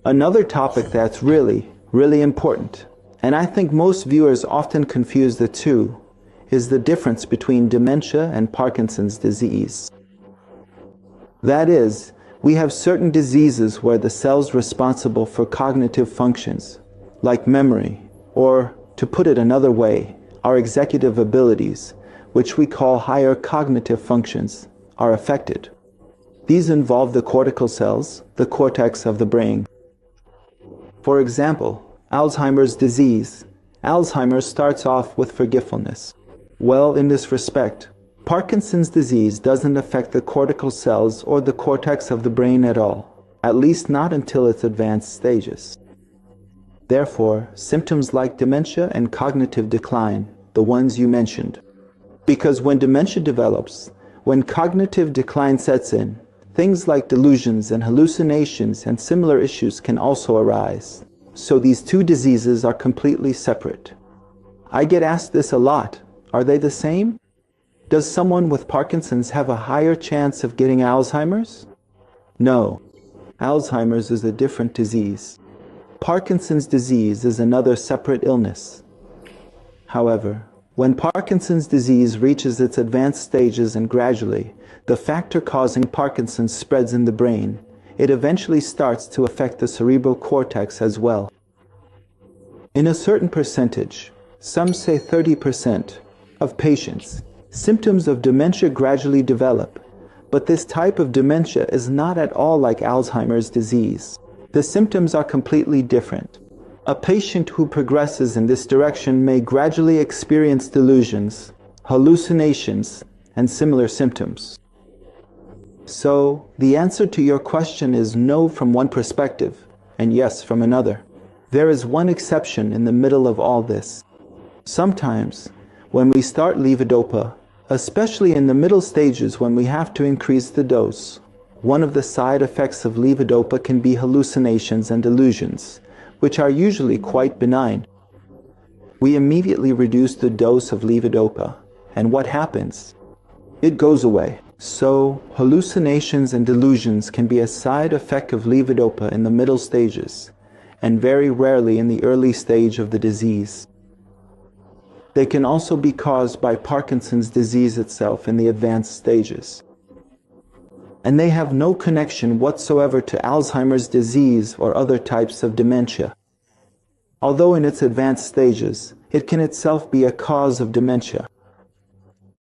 Another topic that's really important, and I think most viewers often confuse the two, is the difference between dementia and Parkinson's disease. That is, we have certain diseases where the cells responsible for cognitive functions, like memory, or, to put it another way, our executive abilities, which we call higher cognitive functions, are affected. These involve the cortical cells, the cortex of the brain. For example, Alzheimer's disease. Alzheimer's starts off with forgetfulness. Well, in this respect, Parkinson's disease doesn't affect the cortical cells or the cortex of the brain at all, at least not until its advanced stages. Therefore, symptoms like dementia and cognitive decline, the ones you mentioned. Because when dementia develops, when cognitive decline sets in, things like delusions and hallucinations and similar issues can also arise. So these two diseases are completely separate. I get asked this a lot. Are they the same? Does someone with Parkinson's have a higher chance of getting Alzheimer's? No. Alzheimer's is a different disease. Parkinson's disease is another separate illness. However, when Parkinson's disease reaches its advanced stages and gradually, the factor causing Parkinson's spreads in the brain, it eventually starts to affect the cerebral cortex as well. In a certain percentage, some say 30%, of patients, symptoms of dementia gradually develop, but this type of dementia is not at all like Alzheimer's disease. The symptoms are completely different. A patient who progresses in this direction may gradually experience delusions, hallucinations, and similar symptoms. So, the answer to your question is no from one perspective, and yes from another. There is one exception in the middle of all this. Sometimes, when we start levodopa, especially in the middle stages when we have to increase the dose, one of the side effects of levodopa can be hallucinations and delusions, which are usually quite benign. We immediately reduce the dose of levodopa, and what happens? It goes away. So, hallucinations and delusions can be a side effect of levodopa in the middle stages, and very rarely in the early stage of the disease. They can also be caused by Parkinson's disease itself in the advanced stages. And they have no connection whatsoever to Alzheimer's disease or other types of dementia. Although in its advanced stages, it can itself be a cause of dementia.